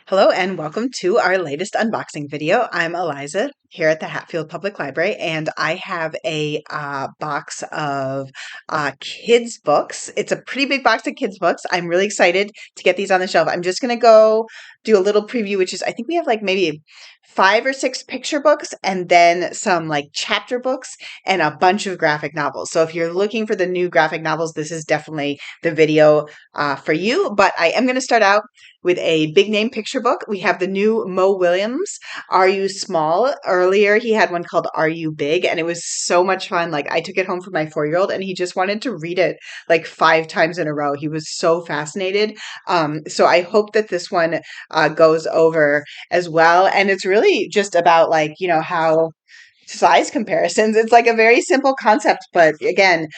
Hello and welcome to our latest unboxing video. I'm Eliza here at the Hatfield Public Library, and I have a box of kids books. It's a pretty big box of kids books. I'm really excited to get these on the shelf. I'm just going to go do a little preview, which is I think we have like maybe 5 or 6 picture books and then some like chapter books and a bunch of graphic novels. So if you're looking for the new graphic novels, this is definitely the video for you. But I am going to start out with a big name picture book. We have the new Mo Willems, Are You Small? Earlier, he had one called Are You Big? And it was so much fun. Like, I took it home for my 4-year-old and he just wanted to read it like 5 times in a row. He was so fascinated. So I hope that this one goes over as well. And it's really just about like, how size comparisons. It's like a very simple concept, but again,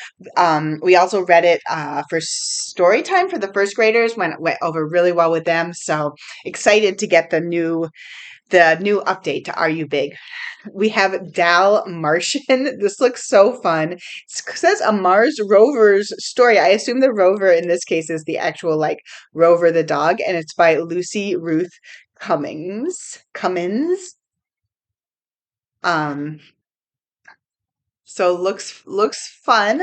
we also read it for story time for the first graders. Went over really well with them. So excited to get the new update to Are You Big? We have Dalmartian. This looks so fun. It says a Mars rover's story. I assume the rover in this case is the actual like rover the dog, and it's by Ruth Cummins. Um, So looks fun.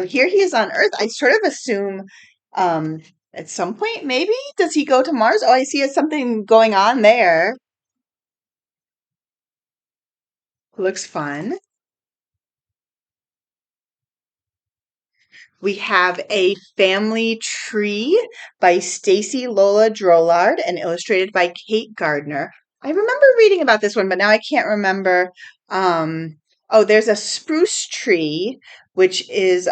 Here he is on Earth. I sort of assume um at some point maybe does he go to Mars? Oh, I see something going on there. Looks fun. We have a family tree by Staci Lola Drouillard and illustrated by Kate Gardner. I remember reading about this one, but now I can't remember. Oh, there's a spruce tree, which is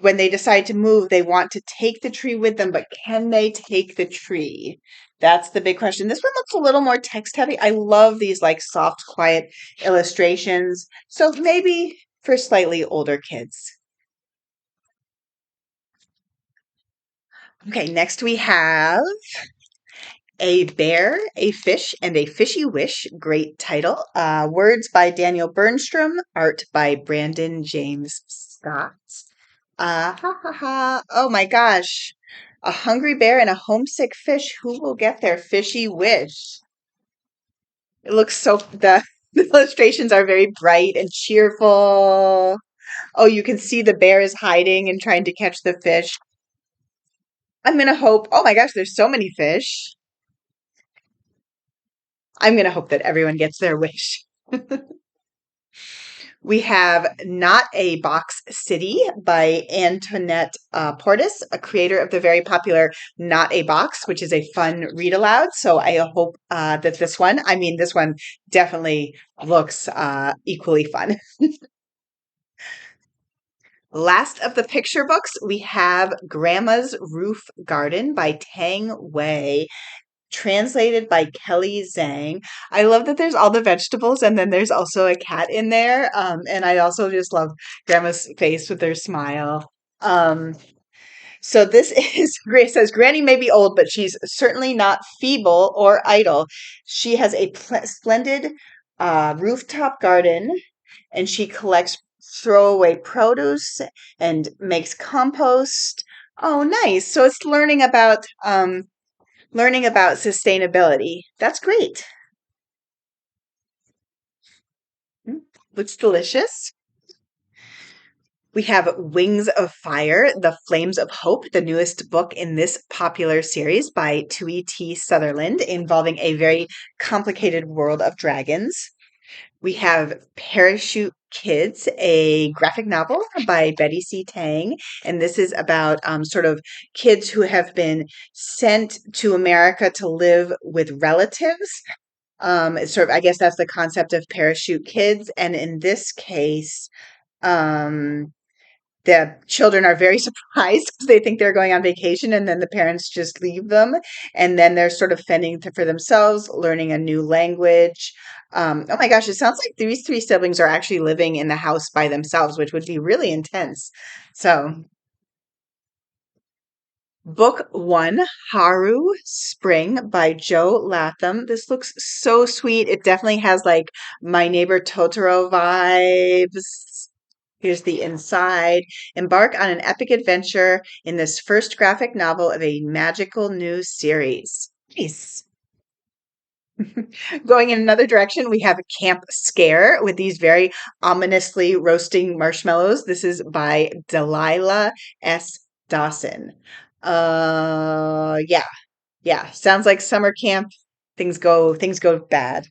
when they decide to move, they want to take the tree with them, but can they take the tree? That's the big question. This one looks a little more text heavy. I love these like soft, quiet illustrations. So maybe for slightly older kids. Okay, next we have A Bear, a Fish, and a Fishy Wish. Great title. Words by Daniel Bernstrom, art by Brandon James Scott. Ha ha ha. Oh my gosh. A hungry bear and a homesick fish. Who will get their fishy wish? It looks so, the illustrations are very bright and cheerful. Oh, you can see the bear is hiding and trying to catch the fish. I'm gonna hope, oh my gosh, there's so many fish. I'm gonna hope that everyone gets their wish. We have Not a Box City by Antoinette Portis, a creator of the very popular Not a Box, which is a fun read aloud. So I hope that this one definitely looks equally fun. Last of the picture books, we have Grandma's Roof Garden by Tang Wei, translated by Kelly Zhang. I love that there's all the vegetables and then there's also a cat in there. And I also just love Grandma's face with her smile. So this is Grace says Granny may be old, but she's certainly not feeble or idle. She has a splendid rooftop garden, and she collects throwaway produce and makes compost. Oh, nice! So it's learning about sustainability. That's great. Looks delicious. We have Wings of Fire, The Flames of Hope, the newest book in this popular series by Tui T. Sutherland, involving a very complicated world of dragons. We have Parachute Kids, a graphic novel by Betty C. Tang. And this is about sort of kids who have been sent to America to live with relatives. It's sort of, I guess that's the concept of Parachute Kids. And in this case, um, the children are very surprised because they think they're going on vacation and then the parents just leave them. And then they're sort of fending for themselves, learning a new language. Oh my gosh, it sounds like these 3 siblings are actually living in the house by themselves, which would be really intense. So, book 1, Haru Spring by Joe Latham. This looks so sweet. It definitely has like My Neighbor Totoro vibes. Here's the inside. Embark on an epic adventure in this first graphic novel of a magical new series. Nice. Going in another direction, we have Camp Scare with these very ominously roasting marshmallows. This is by Delilah S. Dawson. Yeah, yeah. Sounds like summer camp. Things go bad.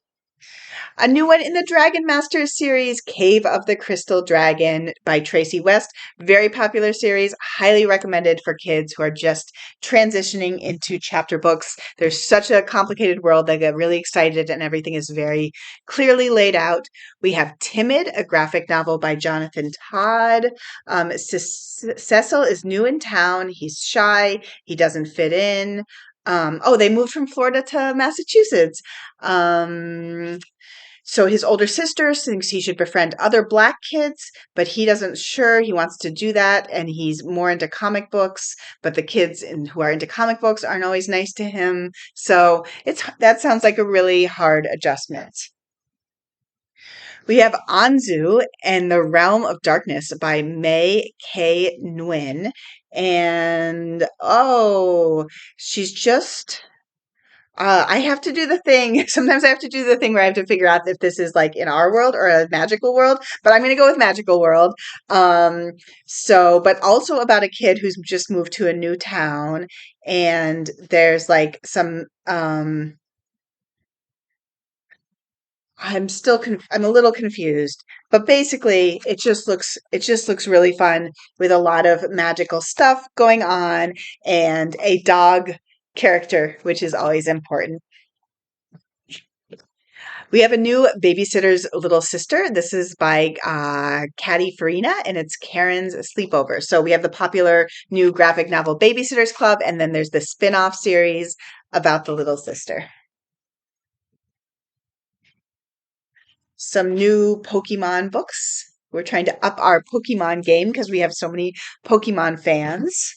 A new one in the Dragon Masters series, Cave of the Crystal Dragon by Tracy West. Very popular series, highly recommended for kids who are just transitioning into chapter books. There's such a complicated world. They get really excited and everything is very clearly laid out. We have Timid, a graphic novel by Jonathan Todd. Cecil is new in town. He's shy. He doesn't fit in. They moved from Florida to Massachusetts. So his older sister thinks he should befriend other black kids, but he doesn't sure he wants to do that, and he's more into comic books. But the who are into comic books aren't always nice to him. So that sounds like a really hard adjustment. We have Anzu and the Realm of Darkness by May K. Nguyen. And she's just I have to do the thing. Sometimes I have to do the thing where I have to figure out if this is like in our world or a magical world, but I'm going to go with magical world. Um, but also about a kid who's just moved to a new town, and there's like I'm a little confused, but basically it just looks really fun with a lot of magical stuff going on and a dog character, which is always important. We have a new Babysitter's Little Sister. This is by Caddy Farina, and it's Karen's Sleepover. So we have the popular new graphic novel Babysitters Club, and then there's the spin-off series about the little sister. Some new Pokemon books. We're trying to up our Pokemon game because we have so many Pokemon fans.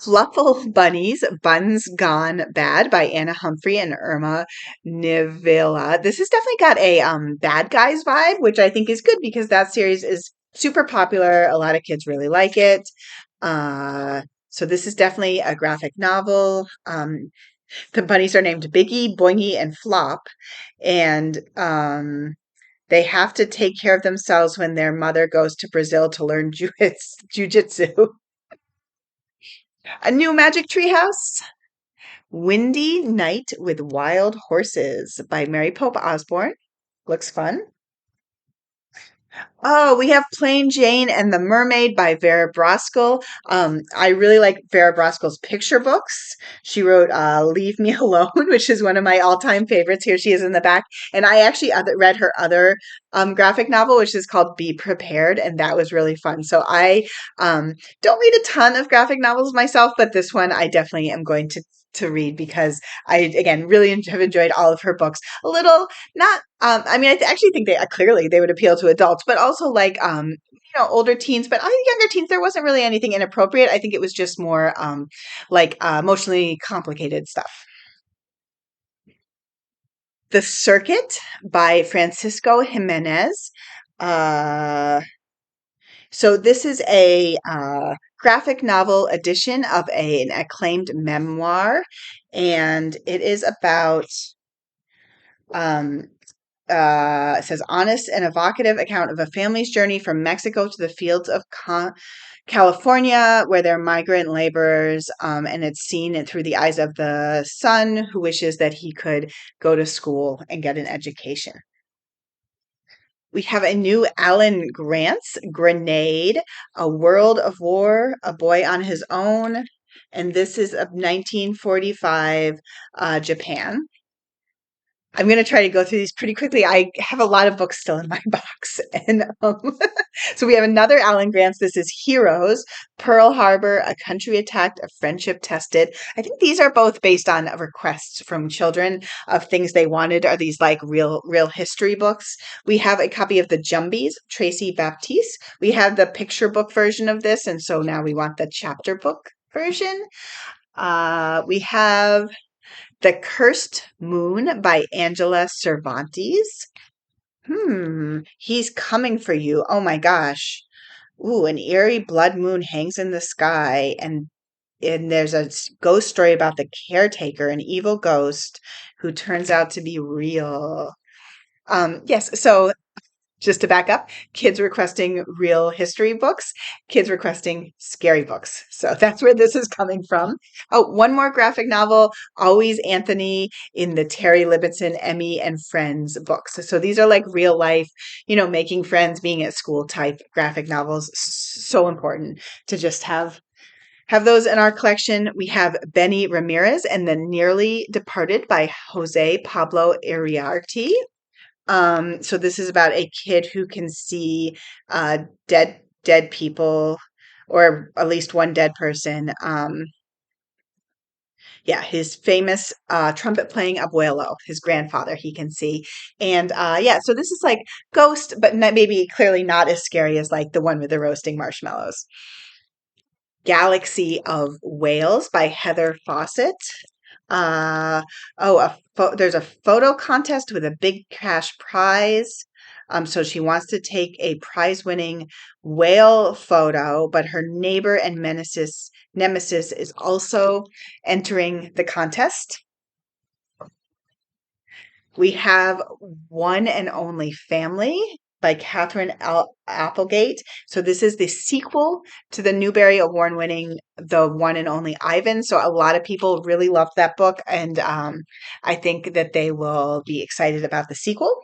Fluffle Bunnies, Buns Gone Bad by Anna Humphrey and Irma Nivilla. This has definitely got a bad guys vibe, which I think is good because that series is super popular. A lot of kids really like it. So this is definitely a graphic novel. The bunnies are named Biggie, Boingy, and Flop, and they have to take care of themselves when their mother goes to Brazil to learn jujitsu. A new Magic Tree House. Windy Night with Wild Horses by Mary Pope Osborne. Looks fun. Oh, we have Plain Jane and the Mermaid by Vera Brosgol. I really like Vera Brosgol's picture books. She wrote Leave Me Alone, which is one of my all-time favorites. Here she is in the back. And I actually read her other graphic novel, which is called Be Prepared, and that was really fun. So I don't read a ton of graphic novels myself, but this one I definitely am going to read because I, again, really have enjoyed all of her books. A little not I mean, actually think they clearly they would appeal to adults, but also like older teens. But I think younger teens, there wasn't really anything inappropriate. I think it was just more emotionally complicated stuff. The Circuit by Francisco Jimenez. Uh, so this is a graphic novel edition of an acclaimed memoir, and it is about um, it says honest and evocative account of a family's journey from Mexico to the fields of California, where they're migrant laborers, and it's seen through the eyes of the son who wishes that he could go to school and get an education. We have a new Alan Grant's Grenade, A World of War, A Boy on His Own, and this is of 1945 Japan. I'm going to try to go through these pretty quickly. I have a lot of books still in my box. And so we have another Alan Grant's. This is Heroes, Pearl Harbor, A Country Attacked, A Friendship Tested. I think these are both based on requests from children of things they wanted. Are these like real history books? We have a copy of The Jumbies, Tracy Baptiste. We have the picture book version of this. And so now we want the chapter book version. We have The Cursed Moon by Angela Cervantes. He's coming for you. Oh my gosh. Ooh, an eerie blood moon hangs in the sky, and and there's a ghost story about the caretaker, an evil ghost who turns out to be real. Yes, so just to back up, kids requesting real history books, kids requesting scary books. So that's where this is coming from. Oh, one more graphic novel, Always Anthony in the Terry Libbetson Emmy and Friends books. So these are like real life, making friends, being at school type graphic novels. So important to just have those in our collection. We have Benny Ramirez and the Nearly Departed by Jose Pablo Iriarte. So this is about a kid who can see dead people, or at least one dead person. Yeah, his famous trumpet playing abuelo, his grandfather, he can see. And yeah, so this is like Ghost, but maybe clearly not as scary as like the one with the roasting marshmallows. Galaxy of Whales by Heather Fawcett. Uh, oh, there's a photo contest with a big cash prize. So she wants to take a prize-winning whale photo, but her neighbor and nemesis is also entering the contest. We have One and Only Family by Katherine Applegate. So this is the sequel to the Newbery Award winning The One and Only Ivan. So a lot of people really loved that book, and I think that they will be excited about the sequel.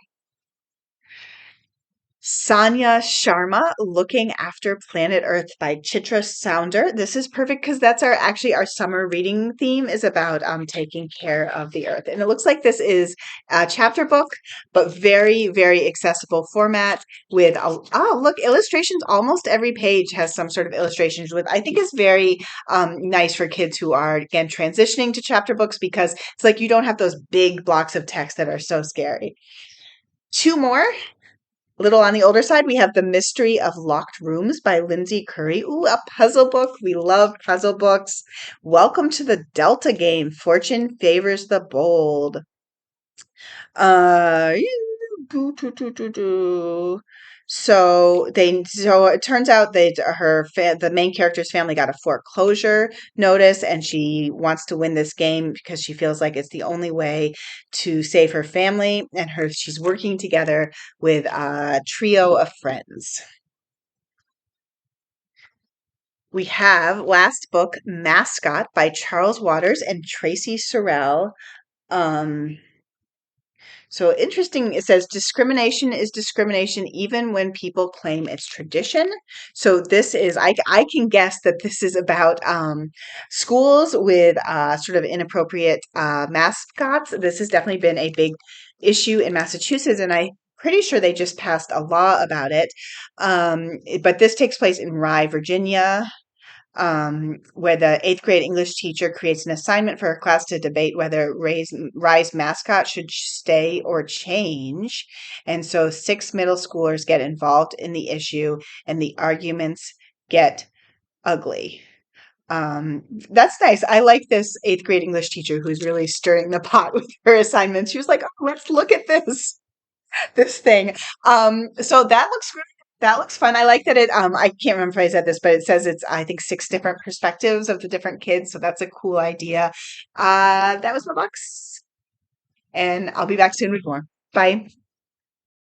Sanya Sharma, Looking After Planet Earth by Chitra Soundar. This is perfect because that's our summer reading theme is about taking care of the earth. And it looks like this is a chapter book, but very, very accessible format with look, illustrations. Almost every page has some sort of illustrations, with I think is very nice for kids who are again transitioning to chapter books, because it's like you don't have those big blocks of text that are so scary. Two more. A little on the older side, we have The Mystery of Locked Rooms by Lindsay Currie. Ooh, a puzzle book. We love puzzle books. Welcome to the Delta Game. Fortune favors the bold. Uh, so it turns out the main character's family got a foreclosure notice, and she wants to win this game because she feels like it's the only way to save her family, and she's working together with a trio of friends. We have last book, Mascot by Charles Waters and Tracy Sorell. Um, So interesting, it says discrimination is discrimination even when people claim it's tradition. So this is, I can guess that this is about schools with sort of inappropriate mascots. This has definitely been a big issue in Massachusetts, and I'm pretty sure they just passed a law about it. But this takes place in Rye, Virginia, where the eighth grade English teacher creates an assignment for her class to debate whether Rye's mascot should stay or change. And so 6 middle schoolers get involved in the issue, and the arguments get ugly. That's nice. I like this eighth grade English teacher who's really stirring the pot with her assignments. She was like, oh, let's look at this thing. So that looks fun. I like that I can't remember if I said this, but it says it's I think 6 different perspectives of the different kids. So that's a cool idea. That was my box. And I'll be back soon with more. Bye.